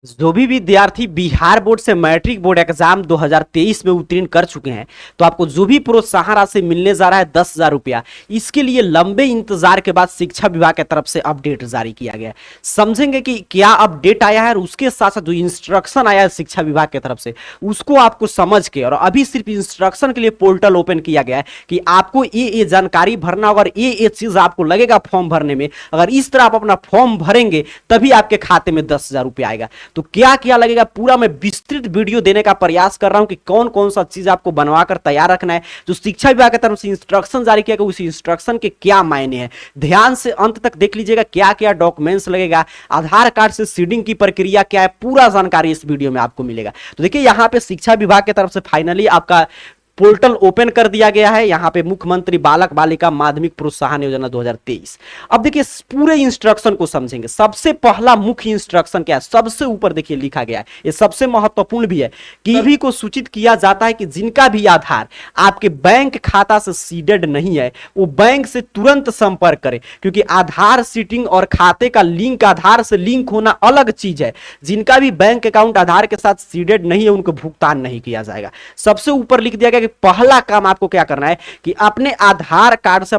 जो भी विद्यार्थी बिहार बोर्ड से मैट्रिक बोर्ड एग्जाम 2023 में उत्तीर्ण कर चुके हैं तो आपको जो भी प्रोत्साहन राशि मिलने जा रहा है 10,000 रुपया, इसके लिए लंबे इंतजार के बाद शिक्षा विभाग की तरफ से अपडेट जारी किया गया है। समझेंगे कि क्या अपडेट आया है और उसके साथ साथ जो इंस्ट्रक्शन आया है शिक्षा विभाग की तरफ से उसको आपको समझ के, और अभी सिर्फ इंस्ट्रक्शन के लिए पोर्टल ओपन किया गया है कि आपको ये जानकारी भरना होगा और ये चीज आपको लगेगा फॉर्म भरने में। अगर इस तरह आप अपना फॉर्म भरेंगे तभी आपके खाते में 10,000 रुपया आएगा। तो क्या क्या लगेगा पूरा मैं विस्तृत वीडियो देने का प्रयास कर रहा हूं कि कौन कौन सा चीज आपको बनवाकर तैयार रखना है। जो शिक्षा विभाग की तरफ से इंस्ट्रक्शन जारी किया गया उस इंस्ट्रक्शन के क्या मायने हैं, ध्यान से अंत तक देख लीजिएगा। क्या क्या डॉक्यूमेंट्स लगेगा, आधार कार्ड से सीडिंग की प्रक्रिया क्या है, पूरा जानकारी इस वीडियो में आपको मिलेगा। तो देखिए यहां पे शिक्षा विभाग की तरफ से फाइनली आपका पोर्टल ओपन कर दिया गया है। यहां पे मुख्यमंत्री बालक बालिका माध्यमिक प्रोत्साहन योजना 2023। अब देखिए पूरे इंस्ट्रक्शन को समझेंगे। सबसे पहला मुख्य इंस्ट्रक्शन क्या है, सबसे ऊपर देखिए लिखा गया है, ये सबसे महत्वपूर्ण भी है कि सभी को सूचित किया जाता है कि जिनका भी आधार आपके बैंक खाता से सीडेड नहीं है वो बैंक से तुरंत संपर्क करें, क्योंकि आधार सीडिंग और खाते का लिंक, आधार से लिंक होना अलग चीज है। जिनका भी बैंक अकाउंट आधार के साथ सीडेड नहीं है उनको भुगतान नहीं किया जाएगा। सबसे ऊपर लिख दिया गया पहला काम आपको क्या करना है कि अपने आधार कार्ड से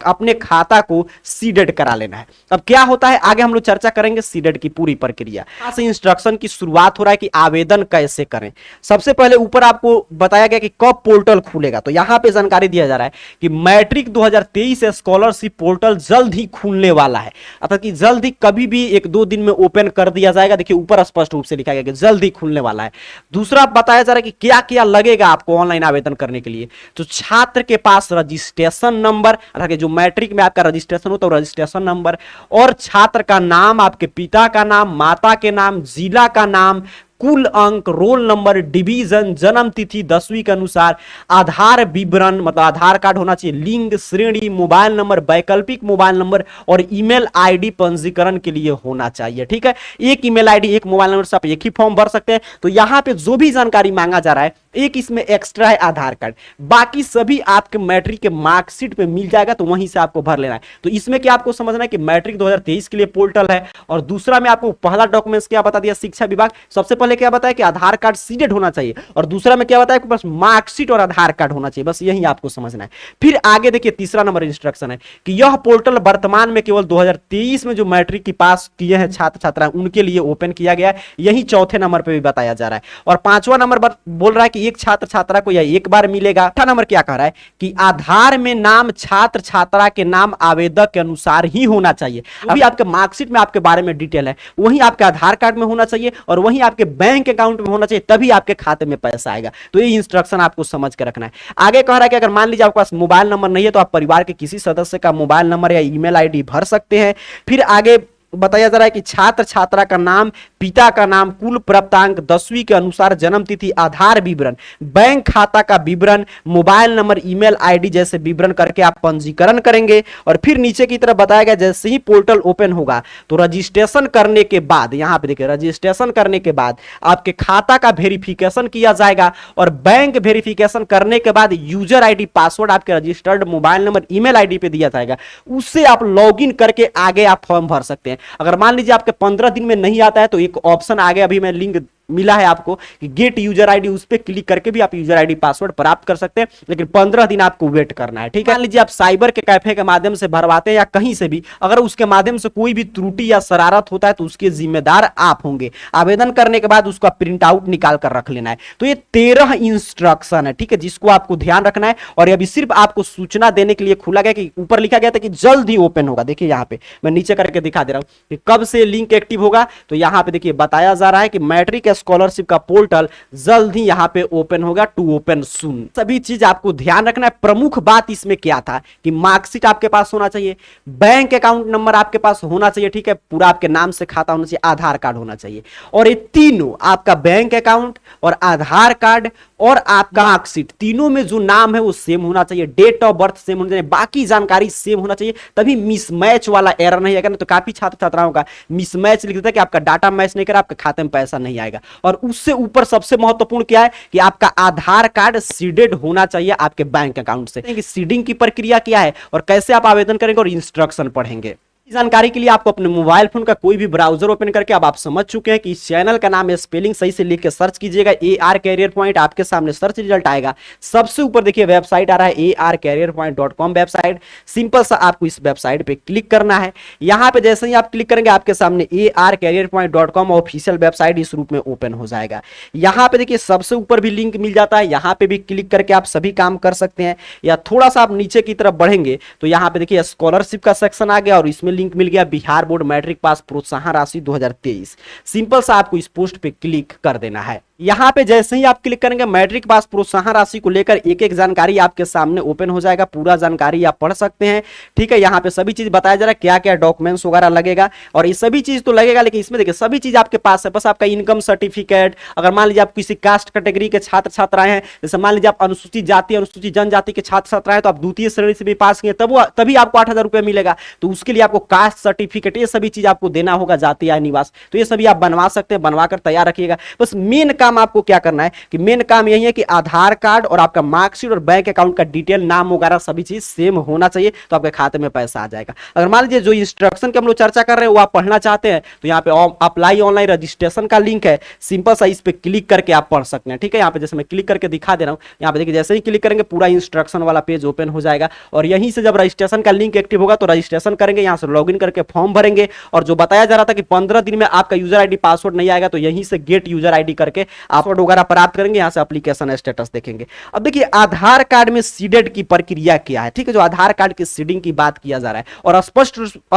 अपने खाता को सीडेड करा लेना है। अब क्या होता है आगे हम लोग चर्चा करेंगे सीडेड की पूरी प्रक्रिया। यहां से इंस्ट्रक्शन की शुरुआत हो रहा है कि आवेदन कैसे करें। सबसे पहले ऊपर आपको बताया गया कि कब पोर्टल खुलेगा, तो यहां पे जानकारी दिया जा रहा है कि मैट्रिक 2023 स्कॉलरशिप पोर्टल जल्द ही खुलने वाला है। अर्थात कि जल्द ही कभी भी 1-2 दिन में ओपन कर दिया जाएगा। देखिए ऊपर स्पष्ट रूप से लिखा गया कि जल्द ही खुलने वाला है। दूसरा बताया जा रहा है कि क्या क्या लगेगा आपको ऑनलाइन आवेदन करने के लिए। तो छात्र के पास रजिस्ट्रेशन नंबर, अर्थात जो मैट्रिक में आपका रजिस्ट्रेशन होता है रजिस्ट्रेशन नंबर, और छात्र का नाम, आपके पिता का नाम, माता के नाम, जिला का नाम, कुल अंक, रोल नंबर, डिवीजन, जन्म तिथि 10वीं के अनुसार, आधार विवरण मतलब आधार कार्ड होना चाहिए, लिंग, श्रेणी, मोबाइल नंबर, वैकल्पिक मोबाइल नंबर और ईमेल आईडी पंजीकरण के लिए होना चाहिए। ठीक है, एक ईमेल आईडी एक मोबाइल नंबर से आप एक ही फॉर्म भर सकते हैं। तो यहां पे जो भी जानकारी मांगा जा रहा है एक इसमें एक्स्ट्रा है आधार कार्ड, बाकी सभी आपके मैट्रिक के मार्कशीट पे मिल जाएगा, तो वहीं से आपको भर लेना है। तो इसमें क्या आपको समझना है कि मैट्रिक 2023 के लिए पोर्टल है, और दूसरा में आपको पहला डॉक्यूमेंट्स क्या बता दिया शिक्षा विभाग। सबसे पहले क्या बताया कि आधार कार्ड सीडेड होना चाहिए, और दूसरा में क्या बताया कि बस मार्कशीट और आधार कार्ड होना चाहिए, बस यही आपको समझना है। फिर आगे देखिए तीसरा नंबर इंस्ट्रक्शन है कि यह पोर्टल वर्तमान में केवल 2023 में जो मैट्रिक की पास किए हैं छात्र छात्रा उनके लिए ओपन किया गया है। यही चौथे नंबर पे भी बताया जा रहा है। और पांचवा नंबर बोल रहा है कि एक छात्र छात्रा को यह एक बार मिलेगा। छठा नंबर क्या कह रहा है कि आधार में नाम छात्र छात्रा के नाम आवेदक के अनुसार ही होना चाहिए। अभी आपके मार्कशीट में आपके बारे में डिटेल है, वही आपके आधार कार्ड में होना चाहिए और वही आपके बैंक अकाउंट में होना चाहिए, तभी आपके खाते में पैसा आएगा। तो ये इंस्ट्रक्शन आपको समझ के रखना है। आगे कह रहा है कि अगर मान लीजिए आपके पास मोबाइल नंबर नहीं है तो आप परिवार के किसी सदस्य का मोबाइल नंबर या ईमेल आईडी भर सकते हैं। फिर आगे बताया जा रहा है कि छात्र छात्रा का नाम, पिता का नाम, कुल प्राप्तांक, 10वीं के अनुसार जन्म तिथि, आधार विवरण, बैंक खाता का विवरण, मोबाइल नंबर, ईमेल आईडी जैसे विवरण करके आप पंजीकरण करेंगे। और फिर नीचे की तरफ बताया गया जैसे ही पोर्टल ओपन होगा तो रजिस्ट्रेशन करने के बाद, यहां पे देखिए रजिस्ट्रेशन करने के बाद आपके खाता का वेरिफिकेशन किया जाएगा, और बैंक वेरिफिकेशन करने के बाद यूजर आईडी पासवर्ड आपके registered mobile number email ID पे दिया जाएगा, उससे आप लॉगिन करके आगे आप फॉर्म भर सकते हैं। अगर मान लीजिए आपके 15 दिन में नहीं आता है तो एक ऑप्शन आगे अभी मैं लिंक मिला है आपको कि गेट यूजर आईडी, उस पर क्लिक करके भी आप यूजर आईडी पासवर्ड प्राप्त कर सकते हैं, लेकिन 15 दिन आपको वेट करना है। ठीक है, मान लीजिए आप साइबर के कैफे के माध्यम से भरवाते हैं या कहीं से भी, अगर उसके माध्यम से कोई भी त्रुटि या शरारत होता है तो उसके जिम्मेदार आप होंगे। आवेदन करने के बाद उसका प्रिंट आउट निकाल कर रख लेना है। तो ये 13 इंस्ट्रक्शन है, ठीक है, जिसको आपको ध्यान रखना है। और अभी सिर्फ आपको सूचना देने के लिए खुला गया कि ऊपर लिखा गया था कि जल्द ही ओपन होगा। देखिए यहाँ पे मैं नीचे करके दिखा दे रहा हूं कि कब से लिंक एक्टिव होगा। तो यहाँ पे देखिए बताया जा रहा है कि मैट्रिक स्कॉलरशिप का पोर्टल जल्द ही यहां पे ओपन होगा, टू ओपन सून। सभी चीज आपको ध्यान रखना है। प्रमुख बात इसमें क्या था कि मार्कशीट आपके पास होना चाहिए, बैंक अकाउंट नंबर आपके पास होना चाहिए, ठीक है, पूरा आपके नाम से खाता होना चाहिए, आधार कार्ड होना चाहिए, और ये तीनों आपका बैंक अकाउंट और आधार कार्ड और आपका मार्कशीट, तीनों में जो नाम है वो सेम होना चाहिए, डेट ऑफ बर्थ सेम होना चाहिए, बाकी जानकारी सेम होना चाहिए, तभी मिसमैच वाला एरर नहीं आएगा। तो काफी छात्र छात्राओं का मिसमैच लिख देता है कि आपका डाटा मैच नहीं करा, आपके खाते में पैसा नहीं आएगा। और उससे ऊपर सबसे महत्वपूर्ण क्या है कि आपका आधार कार्ड सीडेड होना चाहिए आपके बैंक अकाउंट से। सीडिंग की प्रक्रिया क्या है और कैसे आप आवेदन करेंगे और इंस्ट्रक्शन पढ़ेंगे। इस जानकारी के लिए आपको अपने मोबाइल फोन का कोई भी ब्राउजर ओपन करके अब आप समझ चुके हैं कि इस चैनल का नाम है, स्पेलिंग सही से लिख के सर्च कीजिएगा AR कैरियर पॉइंट, आपके सामने सर्च रिजल्ट आएगा। सबसे ऊपर देखिए वेबसाइट आ रहा है arcareerpoint.com वेबसाइट। सिंपल सा आपको इस वेबसाइट पे क्लिक करना है। यहां पे जैसे ही आप क्लिक करेंगे आपके सामने arcareerpoint.com ऑफिशियल वेबसाइट इस रूप में ओपन हो जाएगा। यहां पे देखिए सबसे ऊपर भी लिंक मिल जाता है, यहां पे भी क्लिक करके आप सभी काम कर सकते हैं। या थोड़ा सा आप नीचे की तरफ बढ़ेंगे तो यहां पे देखिए स्कॉलरशिप का सेक्शन आ गया और इसमें लिंक मिल गया बिहार बोर्ड मैट्रिक पास प्रोत्साहन राशि 2023। सिंपल सा आपको इस पोस्ट पे क्लिक कर देना है। यहां पे जैसे ही आप क्लिक करेंगे मैट्रिक पास प्रोत्साहन राशि को लेकर एक एक जानकारी आपके सामने ओपन हो जाएगा। पूरा जानकारी आप पढ़ सकते हैं, ठीक है। यहां पे सभी चीज बताया जा रहा है, क्या क्या डॉक्यूमेंट्स वगैरह लगेगा, और ये सभी चीज तो लगेगा, लेकिन इसमें देखिए सभी चीज आपके पास है। बस आपका इनकम सर्टिफिकेट, अगर मान लीजिए आप किसी कास्ट कैटेगरी के छात्र छात्राएं हैं, जैसे मान लीजिए आप अनुसूचित जाति अनुसूचित जनजाति के छात्र छात्राएं, तो आप द्वितीय श्रेणी से भी पास किए तभी आपको 8,000 रुपये मिलेगा। तो उसके लिए आपको कास्ट सर्टिफिकेट ये सभी चीज आपको देना होगा, जाति या निवास, तो ये सभी आप बनवा सकते हैं, बनवाकर तैयार रखिएगा। बस मेन काम आपको क्या करना है कि मेन काम यही है कि आधार कार्ड और आपका मार्कशीट और बैंक अकाउंट का डिटेल, नाम वगैरह सभी चीज सेम होना चाहिए, तो आपके खाते में पैसा आ जाएगा। अगर मान लीजिए जो इंस्ट्रक्शन की हम लोग चर्चा कर रहे हैं वो आप पढ़ना चाहते हैं तो यहाँ पे अप्लाई ऑनलाइन रजिस्ट्रेशन का लिंक है, सिंपल सा इस पे क्लिक करके आप पढ़ सकते हैं, ठीक है। यहाँ पे जैसे मैं क्लिक करके दिखा दे रहा हूँ, यहाँ पे देखिए जैसे ही क्लिक करेंगे पूरा इंस्ट्रक्शन वाला पेज ओपन हो जाएगा और यहीं से जब रजिस्ट्रेशन का लिंक एक्टिव होगा तो रजिस्ट्रेशन करेंगे, यहाँ से लॉगिन करके फॉर्म भरेंगे। और जो बताया जा रहा था कि 15 दिन में आपका यूजर आईडी पासवर्ड नहीं आएगा तो यहीं से गेट यूजर आईडी करके पासवर्ड वगैरह प्राप्त करेंगे, यहाँ से एप्लीकेशन स्टेटस देखेंगे। अब देखिए आधार कार्ड में सीडेड की प्रक्रिया क्या है, ठीक है। जो आधार कार्ड की सीडिंग की बात किया जा रहा है और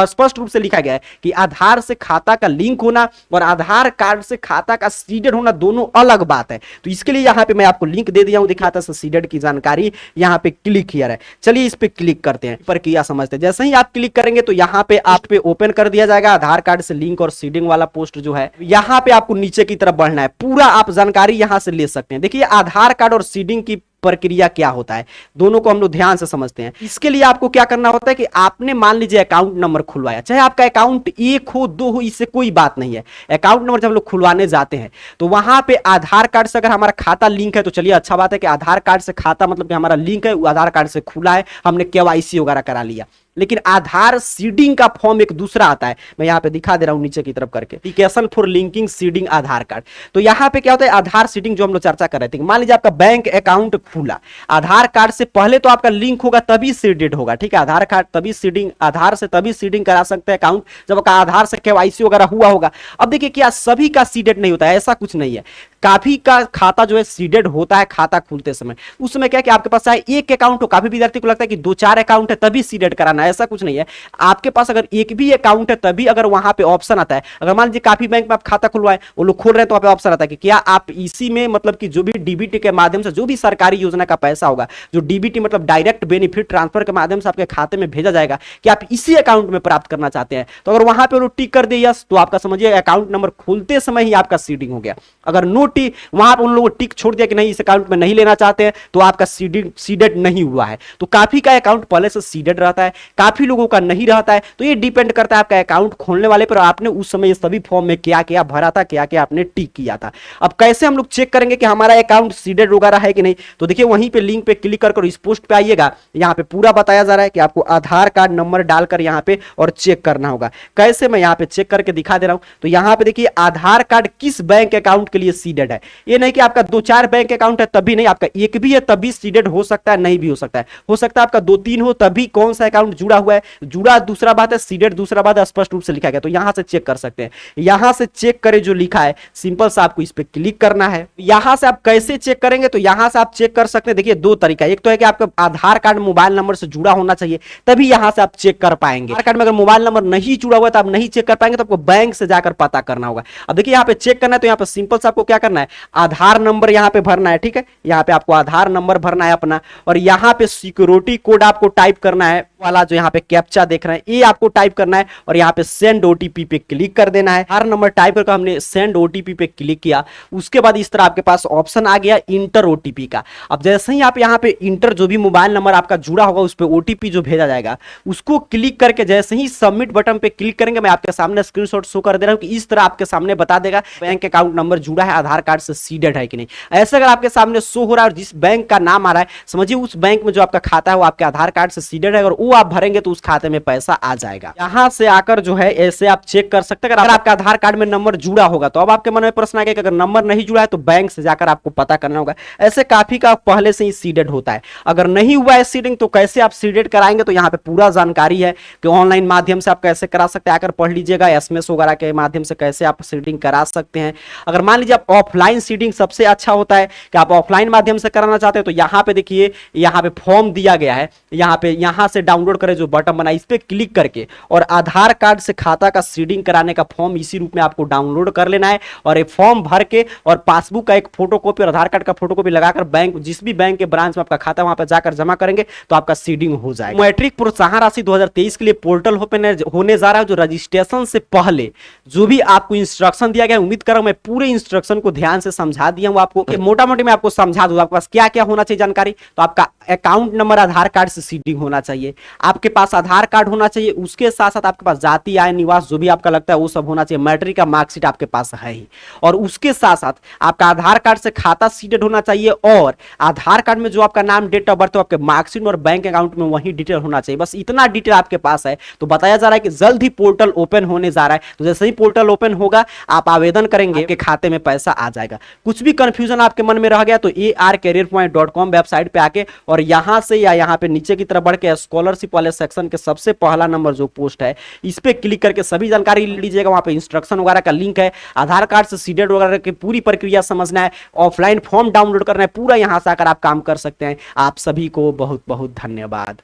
स्पष्ट रूप से लिखा गया है कि आधार से खाता का लिंक होना और आधार कार्ड से खाता का सीडेड होना दोनों अलग बात है। तो इसके लिए यहाँ पे मैं आपको लिंक दे दिया हूं, दिखाता है सीडेड की जानकारी, यहाँ पे क्लिक हियर है। चलिए इस पे क्लिक करते हैं, प्रक्रिया समझते हैं। जैसे ही आप क्लिक करेंगे तो यहाँ पे आप पे ओपन कर दिया जाएगा आधार कार्ड से लिंक और सीडिंग वाला पोस्ट जो है। यहाँ पे आपको नीचे की तरफ बढ़ना है, पूरा आप जानकारी यहाँ से ले सकते हैं। देखिए आधार कार्ड और सीडिंग की प्रक्रिया क्या होता है, दोनों को हम लोग ध्यान से समझते हैं। इसके लिए आपको क्या करना होता है कि आपने मान लीजिए अकाउंट नंबर खुलवाया, चाहे आपका अकाउंट 1 हो 2 हो, इससे कोई बात नहीं है। अकाउंट नंबर जब हम लोग खुलवाने जाते हैं तो वहां पे आधार कार्ड से अगर हमारा खाता लिंक है तो चलिए अच्छा बात है कि आधार कार्ड से खाता मतलब कि हमारा लिंक है, आधार कार्ड से खुला है, हमने KYC वगैरह करा लिया। लेकिन आधार सीडिंग का फॉर्म एक दूसरा आता है, मैं यहां पे दिखा दे रहा हूं नीचे की तरफ करके, application for linking seeding Aadhaar card. तो यहां पे क्या होता है, आधार सीडिंग जो हम लोग चर्चा कर रहे थे, मान लीजिए आपका बैंक अकाउंट खुला, आधार कार्ड से पहले तो आपका लिंक होगा तभी सीडेड होगा, ठीक है। आधार कार्ड तभी सीडिंग, आधार से तभी सीडिंग करा सकते हैं अकाउंट जब आपका आधार से KYC वगैरह हुआ होगा। अब देखिए क्या सभी का सीडेड नहीं होता है, ऐसा कुछ नहीं है। काफी का खाता जो है सीडेड होता है खाता खुलते समय। उस समय क्या कि आपके पास चाहे एक अकाउंट हो, काफी विद्यार्थी को लगता है कि 2-4 अकाउंट है तभी सीडेड कराना है, ऐसा कुछ नहीं है। आपके पास अगर एक भी अकाउंट है तभी अगर वहां पे ऑप्शन आता है, अगर मान लीजिए काफी बैंक में आप खाता खुलवाए, वो लोग खोल रहे हैं तो वहां पे ऑप्शन आता है कि क्या आप इसी में मतलब कि जो भी डीबीटी के माध्यम से जो भी सरकारी योजना का पैसा होगा, जो डीबीटी मतलब डायरेक्ट बेनिफिट ट्रांसफर के माध्यम से आपके खाते में भेजा जाएगा, कि आप इसी अकाउंट में प्राप्त करना चाहते हैं। तो अगर वहां पे वो टिक कर दे यस, तो आपका समझिए अकाउंट नंबर खुलते समय ही आपका सीडिंग हो गया। अगर नो टिक, वहां पर उन लोगों टिक छोड़ दिया कि नहीं इस अकाउंट में नहीं लेना चाहते हैं, तो आपका सीडेड नहीं हुआ है। तो काफी का अकाउंट पहले से सीडेड रहता है, काफी लोगों का नहीं रहता है। तो ये डिपेंड करता है आपका अकाउंट खोलने वाले पर, आपने उस समय सभी फॉर्म में क्या क्या भरा था, क्या क्या आपने टिक किया था। अब कैसे हम लोग चेक करेंगे कि हमारा अकाउंट सीडेड वगैरह है कि नहीं, तो देखिए वहीं पे लिंक पे क्लिक कर इस पोस्ट पे आइएगा। यहाँ पे पूरा बताया जा रहा है कि आपको आधार कार्ड नंबर डालकर यहाँ पे और चेक करना होगा। कैसे, मैं यहाँ पे चेक करके दिखा दे रहा हूं। तो यहाँ पे देखिए आधार कार्ड किस बैंक अकाउंट के लिए सीडेड है, ये नहीं कि आपका 2-4 बैंक अकाउंट है तभी नहीं, आपका एक भी है तभी सीडेड हो सकता है, नहीं भी हो सकता है। हो सकता है आपका 2-3 हो तभी कौन सा अकाउंट जुड़ा हुआ है, जुड़ा दूसरा बात है, सीडेड दूसरा बात है, स्पष्ट रूप से लिखा गया। तो यहां से चेक कर सकते हैं। यहां से चेक करें जो लिखा है, सिंपल सा आपको इस पे क्लिक करना है। यहां से आप कैसे चेक करेंगे, तो यहां से आप चेक कर सकते हैं। देखिए 2 तरीका, एक तो है कि आपका आधार कार्ड मोबाइल नंबर से जुड़ा होना चाहिए, तभी यहां से आप चेक कर पाएंगे। आधार कार्ड में अगर मोबाइल नंबर नहीं जुड़ा हुआ तो आप नहीं चेक कर पाएंगे, तो आपको बैंक से जाकर पता करना होगा। अब देखिए यहाँ पे चेक करना है, तो यहाँ पे सिंपल से आपको क्या करना है, आधार नंबर यहाँ पे भरना है, ठीक है। यहाँ पे आपको आधार नंबर भरना है अपना, और यहाँ पे सिक्योरिटी कोड आपको टाइप करना है वाला, जो यहाँ पे कैप्चा देख रहे हैं ये आपको टाइप करना है, और यहाँ पे सेंड OTP पे क्लिक कर देना है। आधार नंबर टाइप करके हमने सेंड OTP पे क्लिक किया, उसके बाद इस तरह आपके पास ऑप्शन आ गया इंटर OTP का। अब जैसे ही आप यहाँ पे इंटर, जो भी मोबाइल नंबर आपका जुड़ा होगा उस पे OTP जो भेजा जाएगा उसको क्लिक करके जैसे ही सबमिट बटन पे क्लिक करेंगे, मैं आपके सामने स्क्रीनशॉट शो कर दे रहा हूँ कि इस तरह आपके सामने बता देगा बैंक अकाउंट नंबर जुड़ा है आधार कार्ड से सीडेड है कि नहीं। ऐसे अगर आपके सामने शो हो रहा है और जिस बैंक का नाम आ रहा है, समझिए उस बैंक में जो आपका खाता है वो आपके आधार कार्ड से सीडेड है, और वो वो आप भरेंगे तो उस खाते में पैसा आ जाएगा। यहाँ से आकर जो है ऐसे आप चेक कर सकते हैं। अगर आपका आधार कार्ड में नंबर जुड़ा होगा तो अब आपके मन में प्रश्न आएगा कि अगर नंबर नहीं जुड़ा है तो बैंक से जाकर आपको पता करना होगा। ऐसे काफी का पहले से ही सीडेड होता है। अगर नहीं हुआ है सीडिंग तो कैसे आप सीडेड कराएंगे, तो यहाँ पे पूरा जानकारी है कि ऑनलाइन माध्यम से आप कैसे करा सकते हैं, आकर पढ़ लीजिएगा। एसएमएस वगैरह के माध्यम से कैसे आप सीडिंग करा सकते हैं। अगर मान लीजिए आप ऑफलाइन सीडिंग सबसे अच्छा होता है कि आप ऑफलाइन माध्यम से कराना चाहते हैं तो यहाँ पे देखिए, यहाँ पे फॉर्म दिया गया है, यहाँ पे यहाँ से डाउनलोड करें जो बटन बना इस पे क्लिक करके और आधार कार्ड से खाता का सीडिंग कराने का फॉर्म इसी रूप में आपको डाउनलोड कर लेना है और ये फॉर्म भर के और पासबुक का एक फोटोकॉपी और आधार कार्ड का फोटोकॉपी लगाकर बैंक, जिस भी बैंक के ब्रांच में आपका खाता वहां पर जाकर जमा करेंगे तो आपका सीडिंग हो जाएगा। मैट्रिक प्रोत्साहन राशि 2023 के लिए पोर्टल होने जा रहा है। जो रजिस्ट्रेशन से पहले जो भी आपको इंस्ट्रक्शन दिया गया, उम्मीद कर रहा हूं मैं पूरे इंस्ट्रक्शन को ध्यान से समझा दिया हूं आपको। मोटा मोटी मैं आपको समझा दूं आपके पास क्या क्या होना चाहिए जानकारी। तो आपका अकाउंट नंबर आधार कार्ड से सीडिंग होना चाहिए, आपके पास आधार कार्ड होना चाहिए, उसके साथ साथ आपके पास जाति, आय, निवास जो भी आपका लगता है वो सब होना चाहिए। मैट्रिक का मार्कशीट आपके पास है ही, और उसके साथ साथ आपका आधार कार्ड से खाता सीडेड होना चाहिए और आधार कार्ड में जो आपका नाम, डेट ऑफ बर्थ, आपके मार्कशीट और बैंक अकाउंट में वही डिटेल होना चाहिए। बस इतना डिटेल आपके पास है तो बताया जा रहा है कि जल्द ही पोर्टल ओपन होने जा रहा है। तो जैसे ही पोर्टल ओपन होगा आप आवेदन करेंगे, आपके खाते में पैसा आ जाएगा। कुछ भी कंफ्यूजन आपके मन में रह गया तो arcareerpoint.com वेबसाइट पे आके और यहां से या यहां पे नीचे की तरफ बढ़ के स्कॉलरशिप वाले सेक्शन के सबसे पहला नंबर जो पोस्ट है इस पे क्लिक करके सभी जानकारी लीजिएगा। वहां पे इंस्ट्रक्शन वगैरह का लिंक है, आधार कार्ड से सीडेड वगैरह की पूरी प्रक्रिया समझना है, ऑफलाइन फॉर्म डाउनलोड करना है, पूरा यहां से आकर आप काम कर सकते हैं। आप सभी को बहुत बहुत धन्यवाद।